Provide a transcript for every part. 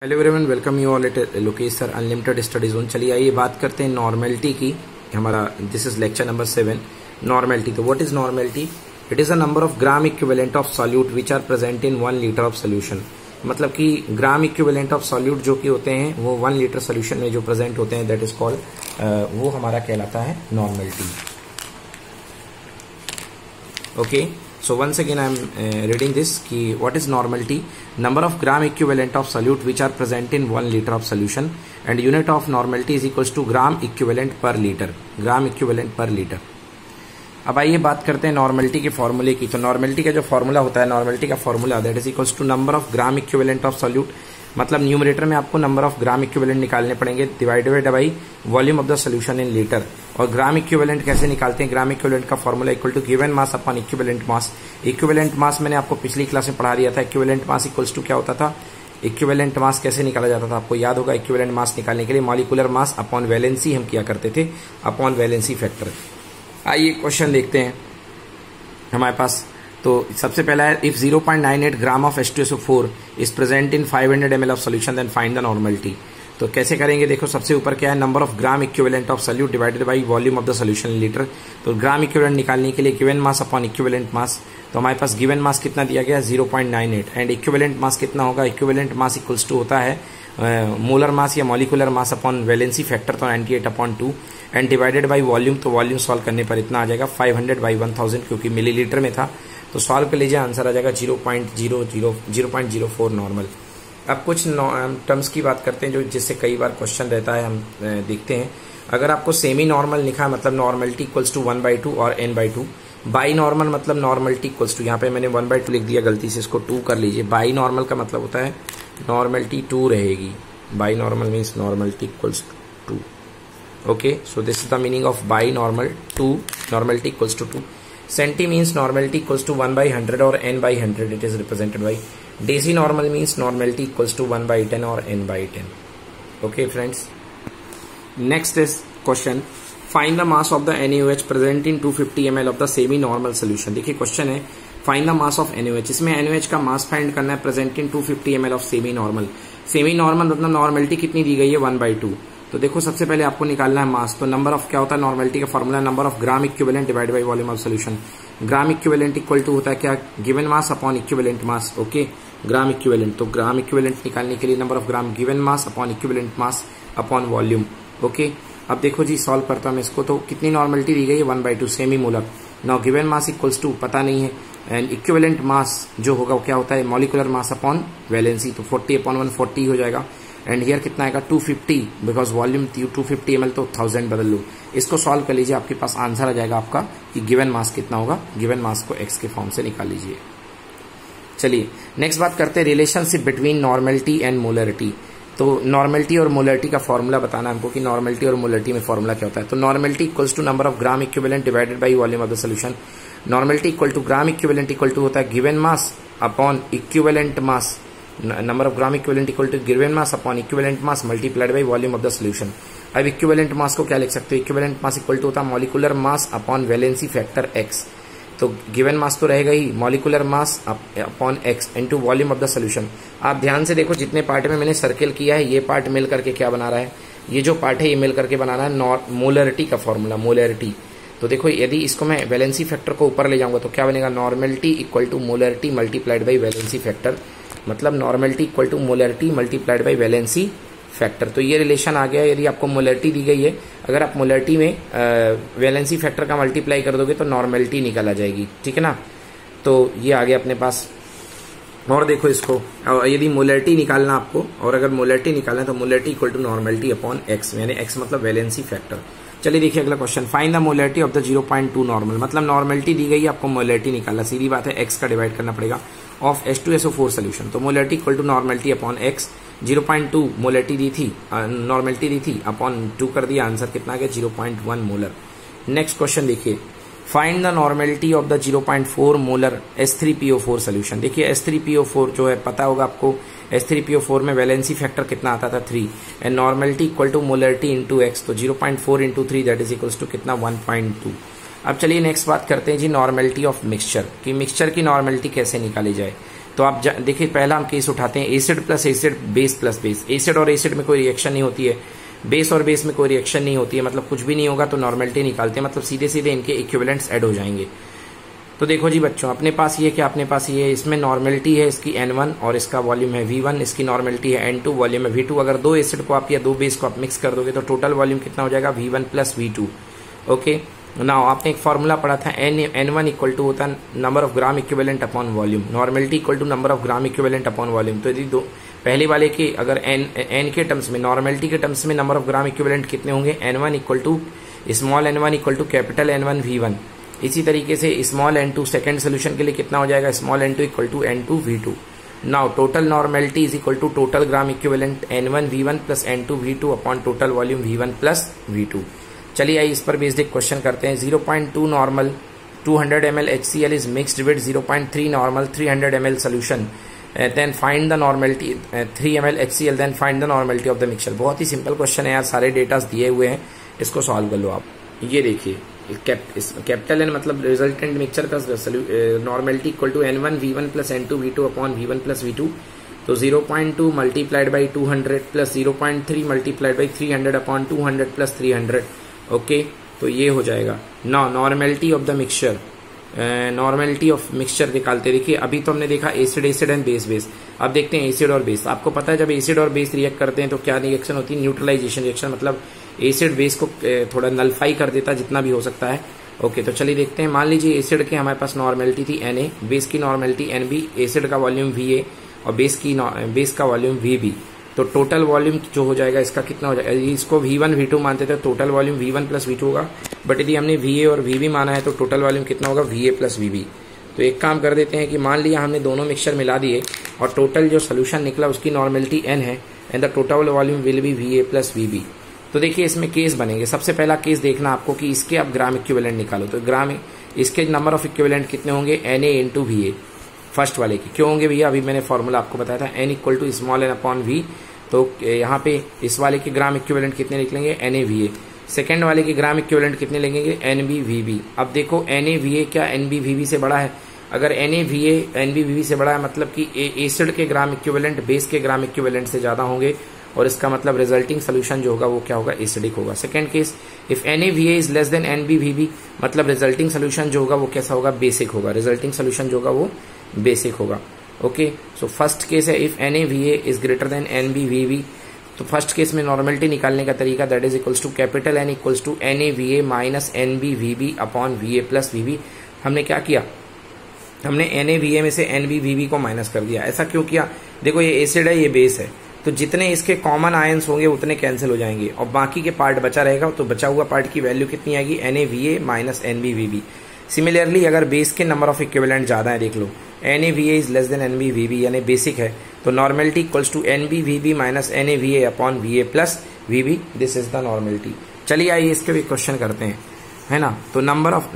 Hello everyone, welcome you all at Lokesh sir unlimited study zone. चलिए आइए बात करते हैं नॉर्मेलिटी की। हमारा this is lecture number 7, normality. तो what is normality? It is a number of gram equivalent of solute which are present in 1 litre of solution. मतलब कि ग्राम इक्विवेलेंट ऑफ सॉल्यूट जो कि होते हैं वो 1 लीटर सोल्यूशन में जो प्रेजेंट होते हैं, दैट इज कॉल्ड, वो हमारा कहलाता है normality. Okay, so once again I am reading this ki what is normality? Number of gram equivalent of solute which are present in 1 liter of solution, and unit of normality is equals to gram equivalent per liter, gram equivalent per liter। अब आइए बात करते हैं normality के फॉर्मूले की। तो normality का जो फॉर्मूला होता है, नॉर्मेलिटी का formula that is equals to number of gram equivalent of solute. मतलब न्यूमरेटर में आपको नंबर ऑफ ग्राम इक्विवेलेंट निकालने पड़ेंगे divided by volume of the solution in litre. और ग्राम इक्विवेलेंट कैसे निकालते हैं? ग्राम इक्विवेलेंट का formula equal to given mass upon equivalent mass. Equivalent mass मैंने आपको पिछली क्लास में पढ़ा दिया था। इक्विवेलेंट मास इक्वल्स टू क्या होता था? इक्विवेलेंट मास कैसे निकाला जाता था आपको याद होगा। इक्विवेलेंट मास निकालने के लिए मॉलिक्यूलर मास अपॉन वैलेंसी हम किया करते थे, अपॉन वैलेंसी फैक्टर। आइए क्वेश्चन देखते हैं हमारे पास। तो सबसे पहला है, if 0.98 gram of H2SO4 is present in 500 ml of solution then find the normality. तो कैसे करेंगे? देखो सबसे ऊपर क्या है, number of gram equivalent of solute divided by volume of the solution in litre. तो ग्राम इक्विवेलेंट निकालने के लिए given mass upon equivalent mass. तो हमारे पास गिवन मास कितना दिया गया है? 0.98। एंड इक्विवेलेंट मास कितना होगा? इक्विवेलेंट मास इक्वल्स टू होता है मोलर मास या molecular mass upon valency factor, तो 98/2 एंड डिवाइडेड बाई वॉल्यूम। तो वॉल्यूम सॉल्व करने पर इतना आ जाएगा 500/1000, क्योंकि मिलीलीटर में था। तो सॉल्व कर लीजिए, आंसर आ जाएगा 0.04 नॉर्मल। अब कुछ टर्म्स की बात करते हैं जो जिससे कई बार क्वेश्चन रहता है, हम देखते हैं। अगर आपको सेमी नॉर्मल लिखा है मतलब नॉर्मलिटी इक्वल्स टू 1/2 और n/2। बाई नॉर्मल मतलब नॉर्मलिटी इक्वल्स टू, यहाँ पे मैंने 1/2 लिख दिया गलती से, इसको 2 कर लीजिए। बाई नॉर्मल का मतलब होता है नॉर्मलिटी 2 रहेगी। By normal means normality equals to 2। Okay, so this is the meaning of by normal 2, normality equals to 2। Centi means normality equals to 1/100 or n/100, it is represented by. Deci normal means normality equals to 1/10 or n/10. Okay friends, next is question, find the mass of the NaOH present in 250 ml of the semi normal solution। देखिए question है find the mass of NaOH। इसमें NaOH का mass find करना है present in 250 ml of semi normal. Semi normal मतलब normality कितनी दी गई है? 1/2। तो देखो सबसे पहले आपको निकालना है मास। तो नंबर ऑफ क्या होता है नॉर्मलिटी का formula? Number of gram equivalent divide by volume of solution. Gram equivalent equal to होता है क्या? Given mass upon equivalent mass. Okay, gram equivalent. तो ग्राम इक्विवेलेंट निकालने के लिए number of gram given mass upon equivalent mass upon volume. Okay, अब देखो जी solve करता हूं मैं इसको। तो कितनी नॉर्मलिटी दी गई है? 1/2 semi molar. Now given mass equals to पता नहीं है, एंड इक्विवेलेंट मास जो होगा वो क्या होता है? Molecular mass upon valency. तो 40/1 40 हो जाएगा। एंड हियर कितना आएगा? 250, बिकॉज वॉल्यूम 250 ml, तो 1000 बदल लो। इसको सॉल्व कर लीजिए, आपके पास आंसर आ जाएगा आपका कि गिवन मास कितना होगा। गिवन मास को x के फॉर्म से निकाल लीजिए। चलिए नेक्स्ट बात करते हैं relationship between normality and molarity. तो नॉर्मेलिटी और मोलरिटी का फॉर्मूला बताना हमको कि नॉर्मेलिटी और मोलरिटी में फॉर्मूला क्या होता है। तो normality equals to number of gram equivalent divided by volume of the solution. Normality equal to gram equivalent equal to होता है given mass upon equivalent mass. Number of gram equivalent equal to given mass upon equivalent mass multiplied by volume of the solution. अब equivalent mass को क्या लिख सकते हो? Equivalent mass equal to होता है molecular mass upon valency factor x। तो given mass तो रहेगा ही, molecular mass upon x into volume of the solution. आप ध्यान से देखो, जितने पार्ट में मैंने सर्किल किया है, ये पार्ट मिल करके क्या बना रहा है? ये जो पार्ट है ये मिल करके बना रहा है मोलरिटी का फॉर्मूला, मोलरिटी। तो देखो यदि इसको मैं वैलेंसी फैक्टर को ऊपर ले जाऊंगा तो क्या बनेगा? Normality equal to molarity multiplied by valency factor. मतलब normality equal to molarity multiplied by valency factor. तो ये रिलेशन आ गया। यदि आपको मोलरिटी दी गई है, अगर आप मोलरिटी में वैलेंसी फैक्टर का मल्टीप्लाई कर दोगे तो नॉर्मेलिटी निकल आ जाएगी, ठीक है ना। तो ये आ गया अपने पास। और देखो इसको, यदि मोलरिटी निकालना आपको, और अगर मोलरिटी निकालना तो molarity equal to normality upon x, यानी x मतलब वैलेंसी फैक्टर। चलिए देखिए अगला question, find the molarity of the 0.2 normal. मतलब नॉर्मेलिटी दी गई है, आपको मोलरिटी निकालना, सीधी बात है, x का डिवाइड करना पड़ेगा ऑफ H2SO4 सोल्यूशन। तो molarity equal to normality upon x। 0.2 molarity दी थी, नॉर्मेलिटी दी थी, अपॉन 2 कर दिया, आंसर कितना आ गया? 0.1 मोलर। नेक्स्ट क्वेश्चन देखिए, find the normality of the 0.4 molar H3PO4 solution. देखिए H3PO4 जो है पता होगा आपको, H3PO4 में वैलेंसी फैक्टर कितना आता था? 3, and normality equal to molarity into x। तो 0.4 into 3 that is equals to कितना? 1.2। अब चलिए नेक्स्ट बात करते हैं जी नॉर्मेलिटी ऑफ मिक्सचर, कि मिक्सचर की नॉर्मेलिटी कैसे निकाली जाए। तो आप देखिए पहला हम केस उठाते हैं acid plus acid, base plus base. Acid और एसिड में कोई रिएक्शन नहीं होती है, बेस और बेस में कोई रिएक्शन नहीं होती है, मतलब कुछ भी नहीं होगा, तो नॉर्मेलिटी निकालते हैं, मतलब सीधे सीधे इनके इक्विवेलेंट्स ऐड हो जाएंगे। तो देखो जी बच्चों, अपने पास ये क्या, अपने पास ये इसमें नॉर्मेलिटी है इसकी N1 और इसका वॉल्यूम है V1, इसकी नॉर्मेलिटी है N2, वॉल्यूम है V2। अगर दो एसिड को आप या दो बेस को आप मिक्स कर दोगे तो टोटल वॉल्यूम कितना हो जाएगा, V1 plus V2। Okay, now आपने एक फॉर्मूला पढ़ा था N1 इक्वल टू होता है number of gram equivalent upon volume, normality equal to number of gram equivalent upon volume. तो यदि दो पहले वाले के अगर N के टर्म्स में, नॉर्मेलिटी के टर्म्स में नंबर ऑफ ग्राम इक्विवेलेंट कितने होंगे, N1 equal to small n1 equal to capital N1 V1। इसी तरीके से स्मॉल n2 सेकेंड सोल्यूशन के लिए कितना हो जाएगा, small n2 equal to N2 V2। Now total normality is equal to total gram equivalent N1 V1 plus N2 V2 upon total volume V1 plus V2। चलिए आइए इस पर बेस्ड एक क्वेश्चन करते हैं। 0.2 normal 200 ml HCl is mixed with 0.3 normal 300 ml solution, then find the normality 3 ml HCl, then find the normality of the mixture. बहुत ही simple question है यार, सारे डेटास दिए हुए हैं, इसको सॉल्व कर लो आप। ये देखिए कैपिटल N मतलब रिजल्टेंट मिक्सचर का normality equal to N1 V1 plus N2 V2 upon V1 plus V2। तो 0.2 multiplied by 200 plus 0.3 multiplied by 300 upon 200 plus 300। Okay, तो ये हो जाएगा। Now normality of the mixture, normality of mixture निकालते। देखिए अभी तो हमने देखा acid acid and base base, अब देखते हैं एसिड और बेस। आपको पता है जब एसिड और बेस रिएक्ट करते हैं तो क्या रिएक्शन होती है, न्यूट्रलाइजेशन रिएक्शन, मतलब एसिड बेस को थोड़ा नलफाई कर देता जितना भी हो सकता है। ओके, तो चलिए देखते हैं। मान लीजिए एसिड के हमारे पास नॉर्मेलिटी थी Na, बेस की नॉर्मेलिटी Nb, एसिड का वॉल्यूम Va और बेस का वॉल्यूम Vb। तो टोटल वॉल्यूम जो हो जाएगा इसका कितना हो जाएगा, इसको V1 V2 मानते थे, total volume V1 plus V2 होगा, बट यदि हमने Va और Vb माना है तो टोटल वॉल्यूम कितना होगा, Va प्लस Vb। तो एक काम कर देते हैं कि मान लिया हमने दोनों मिक्सचर मिला दिए और टोटल जो सोल्यूशन निकला उसकी नॉर्मेलिटी N है and the total volume will be Va plus Vb। तो देखिए इसमें केस बनेंगे। सबसे पहला केस देखना आपको कि इसके आप ग्राम इक्विवेलेंट निकालो, तो ग्राम इसके नंबर ऑफ इक्विवेलेंट कितने होंगे, Na इंटू Va, फर्स्ट वाले की। क्यों होंगे भैया, अभी मैंने फॉर्मूला आपको बताया था, N equal to small n upon V। तो यहाँ पे इस वाले के ग्राम इक्विवेलेंट कितने निकलेंगे, NaVa। सेकेंड वाले के ग्राम इक्विवेलेंट कितने लगेंगे, NbVb। अब देखो NaVa क्या NbVb से बड़ा है, अगर NaVa NbVb से बड़ा है मतलब कि एसिड के ग्राम इक्विवेलेंट बेस के ग्राम इक्विवेलेंट से ज्यादा होंगे, और इसका मतलब रिजल्टिंग सोल्यूशन जो होगा वो क्या होगा, एसिडिक होगा। Second case, if NaVa is less than NbVb मतलब रिजल्टिंग सोल्यूशन जो होगा वो कैसा होगा, बेसिक होगा। रिजल्टिंग सोल्यूशन जो होगा वो बेसिक होगा। ओके, सो फर्स्ट केस है if NaVa is greater than NbVb। तो फर्स्ट केस में नॉर्मेलिटी निकालने का तरीका that is equals to capital N equals to NaVa minus NbVb upon Va plus Vb। हमने क्या किया, हमने NaVa में से NbVb को माइनस कर दिया। ऐसा क्यों किया, देखो ये एसिड है ये बेस है, तो जितने इसके कॉमन आयंस होंगे उतने कैंसिल हो जाएंगे और बाकी के पार्ट बचा रहेगा, तो बचा हुआ पार्ट की वैल्यू कितनी आएगी, NaVa माइनस NbVb। सिमिलरली अगर बेस के नंबर ऑफ इक्विवेलेंट ज्यादा है, देख लो NaVa is less than NbVb यानी बेसिक है, तो normality equals to NbVb minus NaVa upon Va plus Vb, this is the normality. चलिए आइए इसके भी क्वेश्चन करते हैं, है ना। तो नंबर ऑफ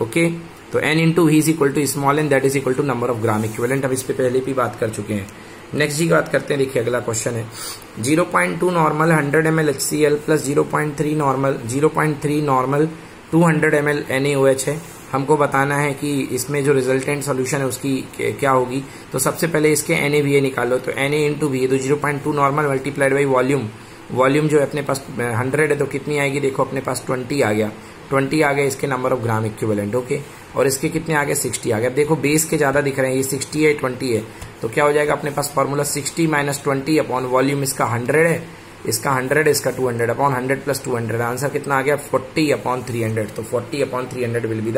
ओके, तो N into V is equal to small n that is equal to number of gram equivalent. अब इस पे पहले भी बात कर चुके हैं। नेक्स्ट जी की बात करते हैं, देखिए अगला क्वेश्चन है 0.2 normal 100 ml HCl plus 0.3 normal 200 ml NaOH है। हमको बताना है कि इसमें जो रिजल्टेंट सॉल्यूशन है उसकी क्या होगी। तो सबसे पहले इसके NaVa निकालो, तो Na इंटू Va, तो 0.2 नॉर्मल मल्टीप्लाइड बाई वॉल्यूम जो है अपने पास 100 है, तो कितनी आएगी, देखो अपने पास 20 आ गया, 20 आ गया इसके number of gram equivalent. Okay, और इसके कितने आ गए, 60 आ गया। देखो बेस के ज्यादा दिख रहे हैं, ये 60 है 20 है, तो क्या हो जाएगा अपने पास फॉर्मूला 60 माइनस 20 अपॉन वॉल्यूम इसका 100 है, इसका 100 इसका 200 अपॉन 100 प्लस 200। आंसर कितना आ गया 40 अपॉन 300। तो 40 upon 300 will be the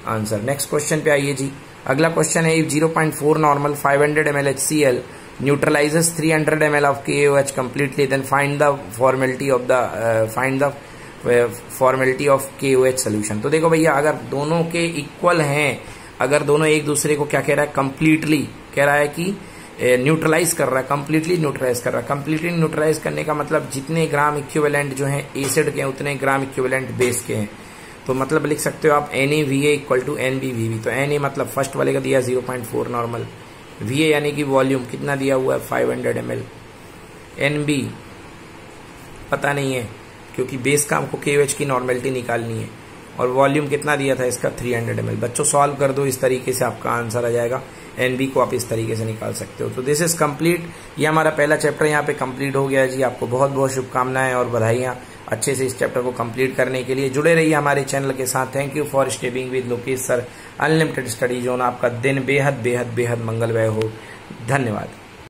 answer. Next question पे आइए जी। अगला क्वेश्चन है 0.4 normal 500 ml HCl neutralises 300 ml of KOH completely, then find the formality of KOH solution. तो देखो भैया अगर दोनों के इक्वल हैं, अगर दोनों एक दूसरे को क्या कह रहा है, कंप्लीटली कह रहा है कि न्यूट्रलाइज कर रहा है, कंप्लीटली न्यूट्रलाइज कर रहा है। कंप्लीटली न्यूट्रलाइज करने का मतलब जितने ग्राम इक्विवेलेंट जो है एसिड के हैं उतने ग्राम इक्विवेलेंट बेस के हैं। तो मतलब लिख सकते हो आप NaVa इक्वल टू NbVb। तो Na मतलब फर्स्ट वाले का दिया 0.4 नॉर्मल, Va यानी कि वॉल्यूम कितना दिया हुआ है 500 ml, Nb पता नहीं है क्योंकि बेस का हमको KOH की नॉर्मेलिटी निकालनी है, और वॉल्यूम कितना दिया था इसका 300 ml। बच्चों सॉल्व कर दो, इस तरीके से आपका आंसर आ जाएगा। एन बी को आप इस तरीके से निकाल सकते हो। तो दिस इज कंप्लीट, ये हमारा पहला चैप्टर यहाँ पे कंप्लीट हो गया जी। आपको बहुत बहुत शुभकामनाएं और बधाइयाँ अच्छे से इस चैप्टर को कंप्लीट करने के लिए। जुड़े रहिए हमारे चैनल के साथ। Thank you for staying with Lokesh sir unlimited study zone. आपका दिन बेहद बेहद बेहद मंगलमय हो। धन्यवाद।